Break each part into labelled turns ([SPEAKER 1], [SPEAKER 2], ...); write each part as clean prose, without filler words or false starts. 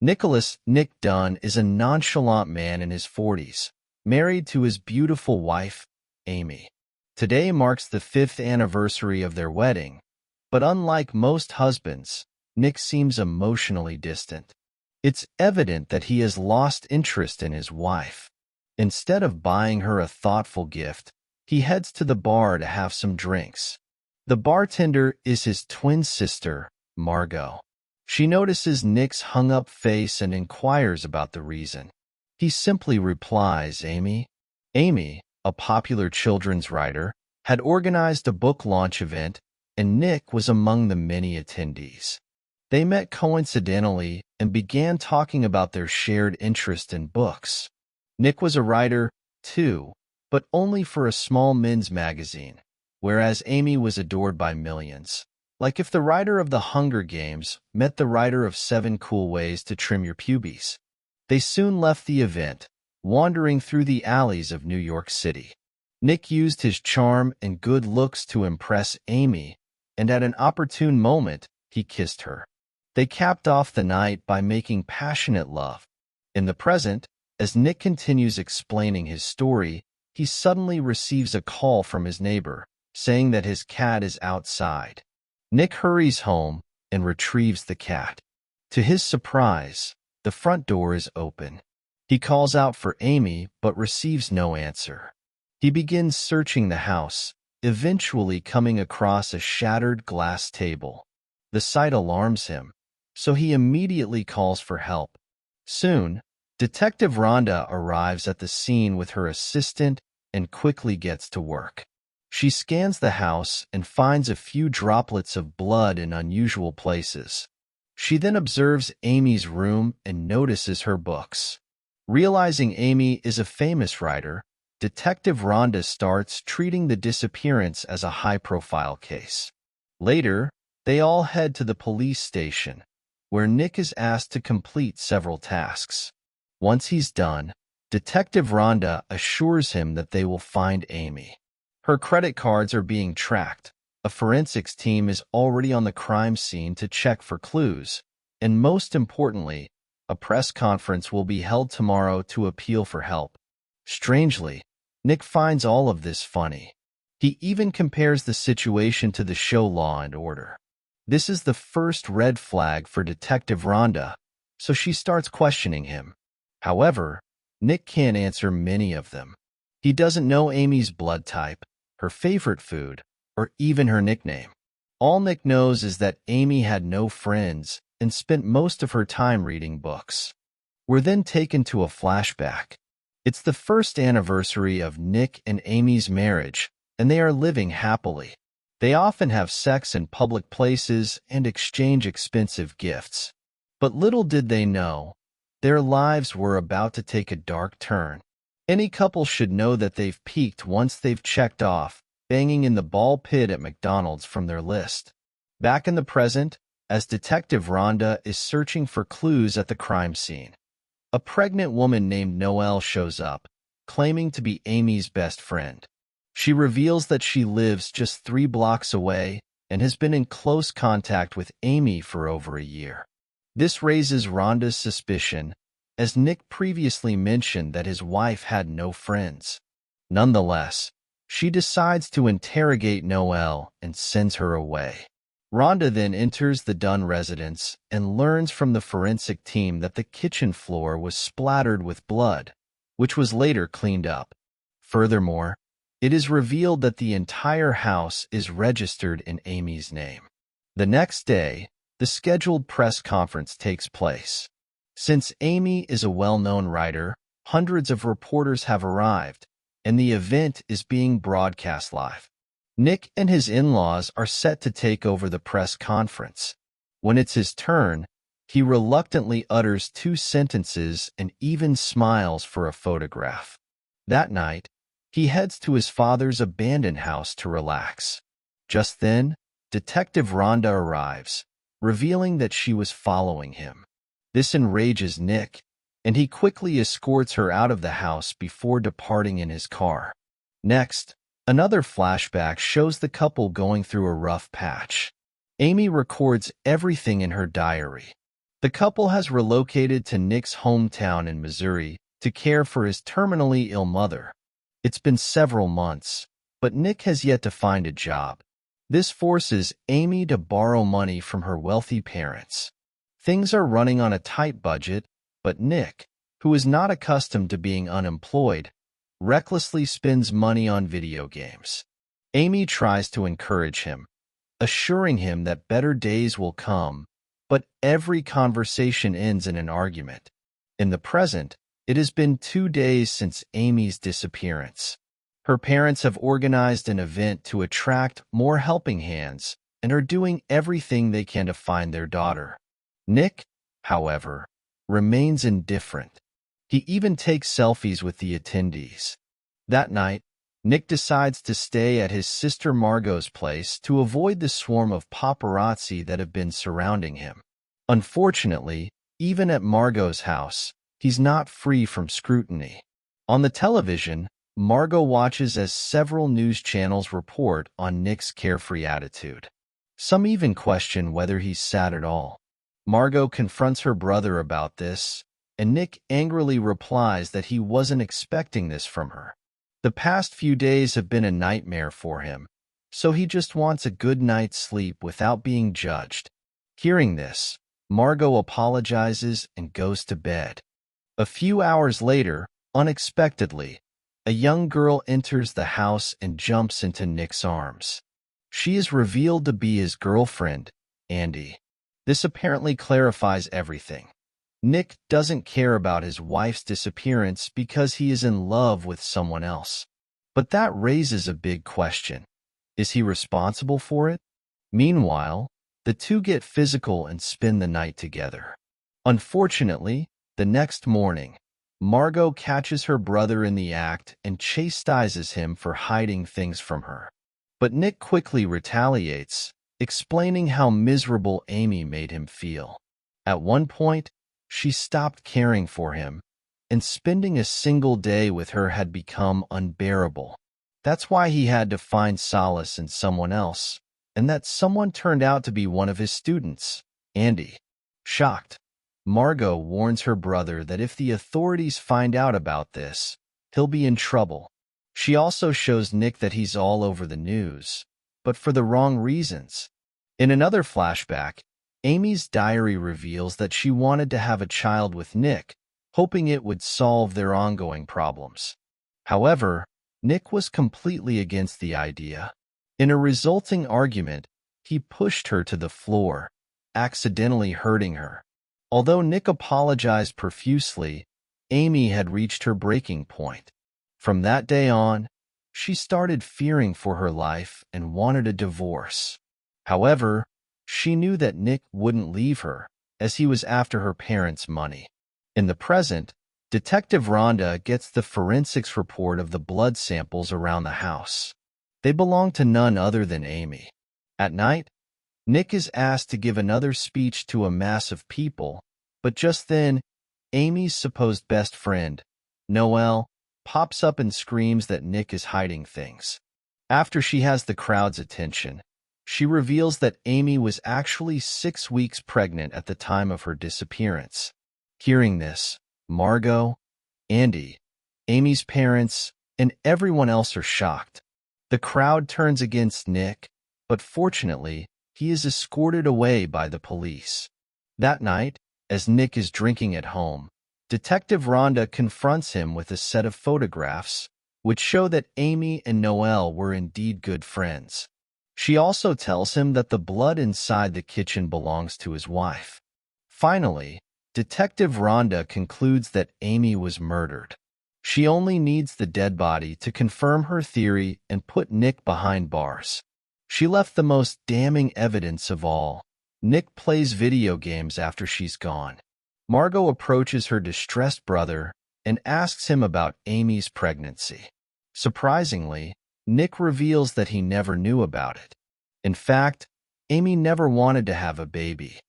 [SPEAKER 1] Nick Dunn is a nonchalant man in his 40s, married to his beautiful wife, Amy. Today marks the 5th anniversary of their wedding, but unlike most husbands, Nick seems emotionally distant. It's evident that he has lost interest in his wife. Instead of buying her a thoughtful gift, he heads to the bar to have some drinks. The bartender is his twin sister, Margot. She notices Nick's hung-up face and inquires about the reason. He simply replies, Amy. Amy, a popular children's writer, had organized a book launch event, and Nick was among the many attendees. They met coincidentally and began talking about their shared interest in books. Nick was a writer, too, but only for a small men's magazine, whereas Amy was adored by millions. Like if the writer of The Hunger Games met the writer of 7 Cool Ways to Trim Your Pubes. They soon left the event, wandering through the alleys of New York City. Nick used his charm and good looks to impress Amy, and at an opportune moment, he kissed her. They capped off the night by making passionate love. In the present, as Nick continues explaining his story, he suddenly receives a call from his neighbor, saying that his cat is outside. Nick hurries home and retrieves the cat. To his surprise, the front door is open. He calls out for Amy but receives no answer. He begins searching the house, eventually coming across a shattered glass table. The sight alarms him, so he immediately calls for help. Soon, Detective Rhonda arrives at the scene with her assistant and quickly gets to work. She scans the house and finds a few droplets of blood in unusual places. She then observes Amy's room and notices her books. Realizing Amy is a famous writer, Detective Rhonda starts treating the disappearance as a high-profile case. Later, they all head to the police station, where Nick is asked to complete several tasks. Once he's done, Detective Rhonda assures him that they will find Amy. Her credit cards are being tracked, a forensics team is already on the crime scene to check for clues, and most importantly, a press conference will be held tomorrow to appeal for help. Strangely, Nick finds all of this funny. He even compares the situation to the show Law and Order. This is the first red flag for Detective Rhonda, so she starts questioning him. However, Nick can't answer many of them. He doesn't know Amy's blood type, her favorite food, or even her nickname. All Nick knows is that Amy had no friends and spent most of her time reading books. We're then taken to a flashback. It's the 1st anniversary of Nick and Amy's marriage, and they are living happily. They often have sex in public places and exchange expensive gifts. But little did they know, their lives were about to take a dark turn. Any couple should know that they've peaked once they've checked off banging in the ball pit at McDonald's from their list. Back in the present, as Detective Rhonda is searching for clues at the crime scene, a pregnant woman named Noelle shows up, claiming to be Amy's best friend. She reveals that she lives just 3 blocks away and has been in close contact with Amy for over a year. This raises Rhonda's suspicion, as Nick previously mentioned that his wife had no friends. Nonetheless, she decides to interrogate Noelle and sends her away. Rhonda then enters the Dunn residence and learns from the forensic team that the kitchen floor was splattered with blood, which was later cleaned up. Furthermore, it is revealed that the entire house is registered in Amy's name. The next day, the scheduled press conference takes place. Since Amy is a well-known writer, hundreds of reporters have arrived, and the event is being broadcast live. Nick and his in-laws are set to take over the press conference. When it's his turn, he reluctantly utters 2 sentences and even smiles for a photograph. That night, he heads to his father's abandoned house to relax. Just then, Detective Rhonda arrives, revealing that she was following him. This enrages Nick, and he quickly escorts her out of the house before departing in his car. Next, another flashback shows the couple going through a rough patch. Amy records everything in her diary. The couple has relocated to Nick's hometown in Missouri to care for his terminally ill mother. It's been several months, but Nick has yet to find a job. This forces Amy to borrow money from her wealthy parents. Things are running on a tight budget, but Nick, who is not accustomed to being unemployed, recklessly spends money on video games. Amy tries to encourage him, assuring him that better days will come, but every conversation ends in an argument. In the present, it has been 2 days since Amy's disappearance. Her parents have organized an event to attract more helping hands and are doing everything they can to find their daughter. Nick, however, remains indifferent. He even takes selfies with the attendees. That night, Nick decides to stay at his sister Margot's place to avoid the swarm of paparazzi that have been surrounding him. Unfortunately, even at Margot's house, he's not free from scrutiny. On the television, Margot watches as several news channels report on Nick's carefree attitude. Some even question whether he's sad at all. Margot confronts her brother about this, and Nick angrily replies that he wasn't expecting this from her. The past few days have been a nightmare for him, so he just wants a good night's sleep without being judged. Hearing this, Margot apologizes and goes to bed. A few hours later, unexpectedly, a young girl enters the house and jumps into Nick's arms. She is revealed to be his girlfriend, Andy. This apparently clarifies everything. Nick doesn't care about his wife's disappearance because he is in love with someone else. But that raises a big question. Is he responsible for it? Meanwhile, the two get physical and spend the night together. Unfortunately, the next morning, Margot catches her brother in the act and chastises him for hiding things from her. But Nick quickly retaliates, explaining how miserable Amy made him feel. At one point, she stopped caring for him, and spending a single day with her had become unbearable. That's why he had to find solace in someone else, and that someone turned out to be one of his students, Andy. Shocked, Margot warns her brother that if the authorities find out about this, he'll be in trouble. She also shows Nick that he's all over the news, but for the wrong reasons. In another flashback, Amy's diary reveals that she wanted to have a child with Nick, hoping it would solve their ongoing problems. However, Nick was completely against the idea. In a resulting argument, he pushed her to the floor, accidentally hurting her. Although Nick apologized profusely, Amy had reached her breaking point. From that day on, she started fearing for her life and wanted a divorce. However, she knew that Nick wouldn't leave her, as he was after her parents' money. In the present, Detective Rhonda gets the forensics report of the blood samples around the house. They belong to none other than Amy. At night, Nick is asked to give another speech to a mass of people, but just then, Amy's supposed best friend, Noelle, pops up and screams that Nick is hiding things. After she has the crowd's attention, she reveals that Amy was actually 6 weeks pregnant at the time of her disappearance. Hearing this, Margot, Andy, Amy's parents, and everyone else are shocked. The crowd turns against Nick, but fortunately, he is escorted away by the police. That night, as Nick is drinking at home, Detective Rhonda confronts him with a set of photographs, which show that Amy and Noelle were indeed good friends. She also tells him that the blood inside the kitchen belongs to his wife. Finally, Detective Rhonda concludes that Amy was murdered. She only needs the dead body to confirm her theory and put Nick behind bars. She left the most damning evidence of all. Nick plays video games after she's gone. Margot approaches her distressed brother and asks him about Amy's pregnancy. Surprisingly, Nick reveals that he never knew about it. In fact, Amy never wanted to have a baby.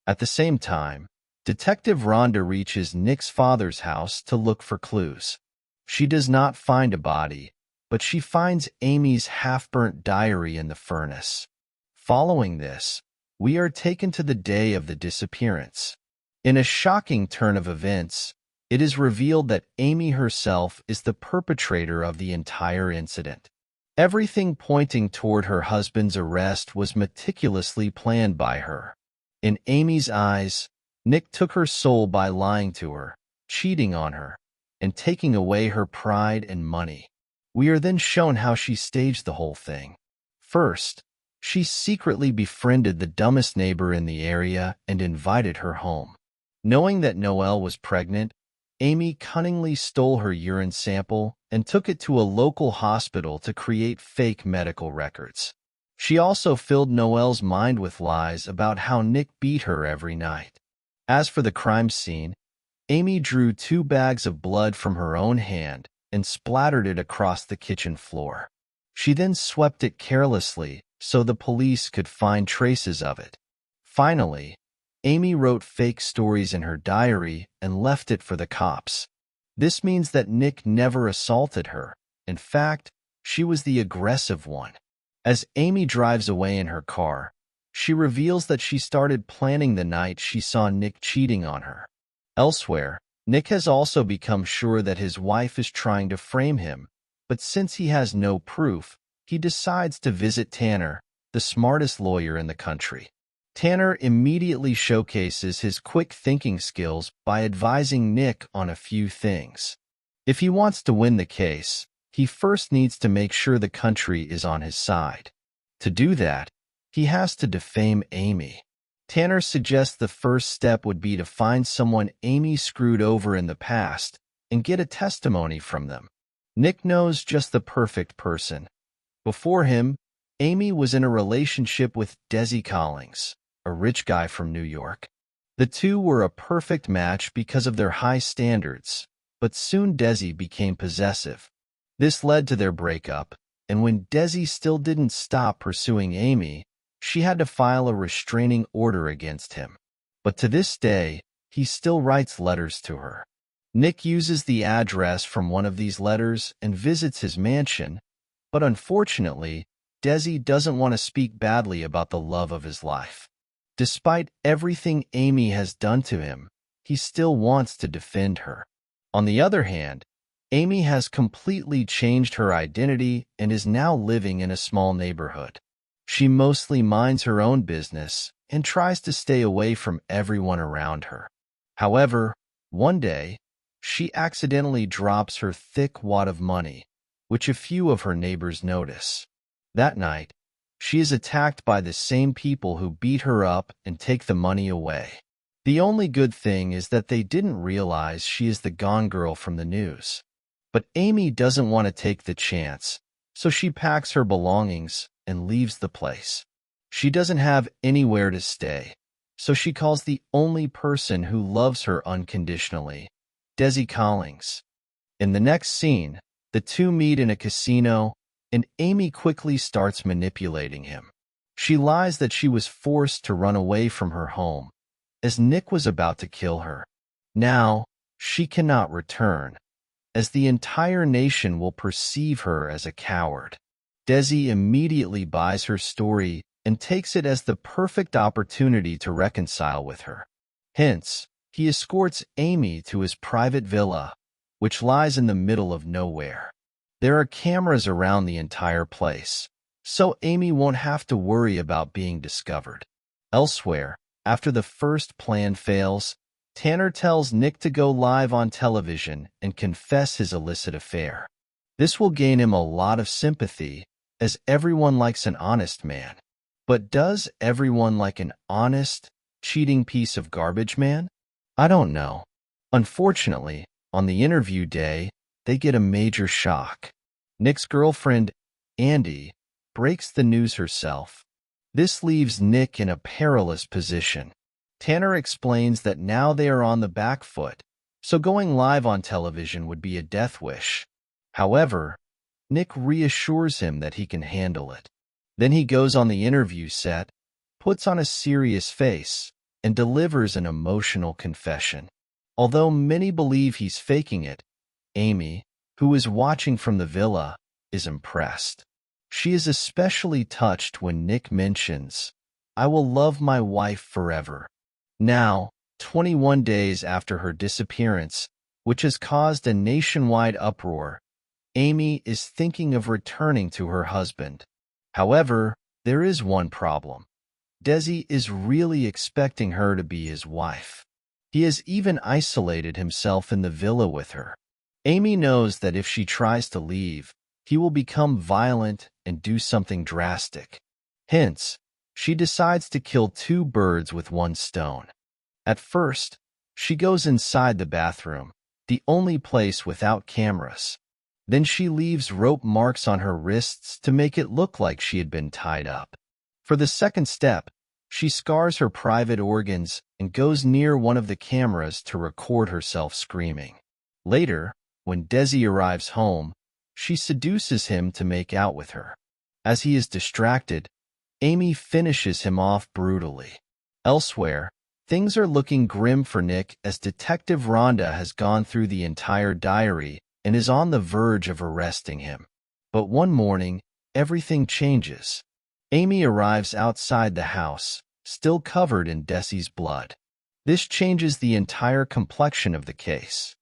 [SPEAKER 1] At the same time, Detective Rhonda reaches Nick's father's house to look for clues. She does not find a body, but she finds Amy's half-burnt diary in the furnace. Following this, we are taken to the day of the disappearance. In a shocking turn of events, it is revealed that Amy herself is the perpetrator of the entire incident. Everything pointing toward her husband's arrest was meticulously planned by her. In Amy's eyes, Nick took her soul by lying to her, cheating on her, and taking away her pride and money. We are then shown how she staged the whole thing. First, she secretly befriended the dumbest neighbor in the area and invited her home. Knowing that Noelle was pregnant, Amy cunningly stole her urine sample and took it to a local hospital to create fake medical records. She also filled Noelle's mind with lies about how Nick beat her every night. As for the crime scene, Amy drew 2 bags of blood from her own hand and splattered it across the kitchen floor. She then swept it carelessly so the police could find traces of it. Finally, Amy wrote fake stories in her diary and left it for the cops. This means that Nick never assaulted her. In fact, she was the aggressive one. As Amy drives away in her car, she reveals that she started planning the night she saw Nick cheating on her. Elsewhere, Nick has also become sure that his wife is trying to frame him, but since he has no proof, he decides to visit Tanner, the smartest lawyer in the country. Tanner immediately showcases his quick thinking skills by advising Nick on a few things. If he wants to win the case, he first needs to make sure the country is on his side. To do that, he has to defame Amy. Tanner suggests the first step would be to find someone Amy screwed over in the past and get a testimony from them. Nick knows just the perfect person. Before him, Amy was in a relationship with Desi Collins, a rich guy from New York. The two were a perfect match because of their high standards, but soon Desi became possessive. This led to their breakup, and when Desi still didn't stop pursuing Amy, she had to file a restraining order against him. But to this day, he still writes letters to her. Nick uses the address from one of these letters and visits his mansion, but unfortunately, Desi doesn't want to speak badly about the love of his life. Despite everything Amy has done to him, he still wants to defend her. On the other hand, Amy has completely changed her identity and is now living in a small neighborhood. She mostly minds her own business and tries to stay away from everyone around her. However, one day, she accidentally drops her thick wad of money, which a few of her neighbors notice. That night, she is attacked by the same people who beat her up and take the money away. The only good thing is that they didn't realize she is the gone girl from the news. But Amy doesn't want to take the chance, so she packs her belongings and leaves the place. She doesn't have anywhere to stay, so she calls the only person who loves her unconditionally, Desi Collins. In the next scene, the two meet in a casino, and Amy quickly starts manipulating him. She lies that she was forced to run away from her home, as Nick was about to kill her. Now, she cannot return, as the entire nation will perceive her as a coward. Desi immediately buys her story and takes it as the perfect opportunity to reconcile with her. Hence, he escorts Amy to his private villa, which lies in the middle of nowhere. There are cameras around the entire place, so Amy won't have to worry about being discovered. Elsewhere, after the first plan fails, Tanner tells Nick to go live on television and confess his illicit affair. This will gain him a lot of sympathy, as everyone likes an honest man. But does everyone like an honest, cheating piece of garbage man? I don't know. Unfortunately, on the interview day, they get a major shock. Nick's girlfriend, Andy, breaks the news herself. This leaves Nick in a perilous position. Tanner explains that now they are on the back foot, so going live on television would be a death wish. However, Nick reassures him that he can handle it. Then he goes on the interview set, puts on a serious face, and delivers an emotional confession. Although many believe he's faking it, Amy, who is watching from the villa, is impressed. She is especially touched when Nick mentions, "I will love my wife forever." Now, 21 days after her disappearance, which has caused a nationwide uproar, Amy is thinking of returning to her husband. However, there is one problem. Desi is really expecting her to be his wife. He has even isolated himself in the villa with her. Amy knows that if she tries to leave, he will become violent and do something drastic. Hence, she decides to kill two birds with one stone. At first, she goes inside the bathroom, the only place without cameras. Then she leaves rope marks on her wrists to make it look like she had been tied up. For the second step, she scars her private organs and goes near one of the cameras to record herself screaming. Later, when Desi arrives home, she seduces him to make out with her. As he is distracted, Amy finishes him off brutally. Elsewhere, things are looking grim for Nick as Detective Rhonda has gone through the entire diary and is on the verge of arresting him. But one morning, everything changes. Amy arrives outside the house, still covered in Desi's blood. This changes the entire complexion of the case.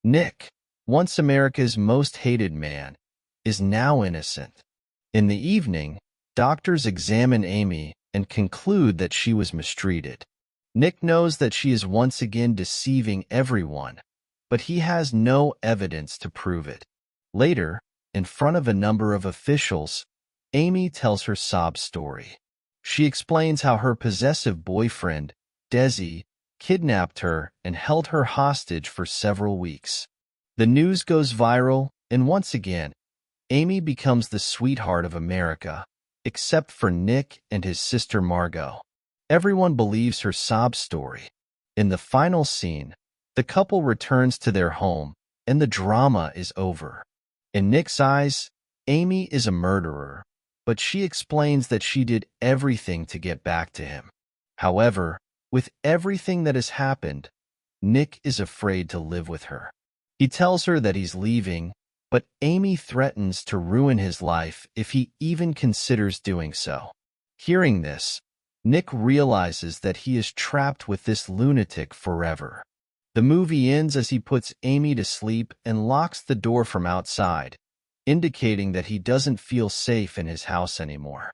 [SPEAKER 1] Nick, once America's most hated man, is now innocent. In the evening, doctors examine Amy and conclude that she was mistreated. Nick knows that she is once again deceiving everyone, but he has no evidence to prove it. Later, in front of a number of officials, Amy tells her sob story. She explains how her possessive boyfriend, Desi, kidnapped her and held her hostage for several weeks. The news goes viral, and once again, Amy becomes the sweetheart of America, except for Nick and his sister Margot. Everyone believes her sob story. In the final scene, the couple returns to their home, and the drama is over. In Nick's eyes, Amy is a murderer, but she explains that she did everything to get back to him. However, with everything that has happened, Nick is afraid to live with her. He tells her that he's leaving, but Amy threatens to ruin his life if he even considers doing so. Hearing this, Nick realizes that he is trapped with this lunatic forever. The movie ends as he puts Amy to sleep and locks the door from outside, indicating that he doesn't feel safe in his house anymore.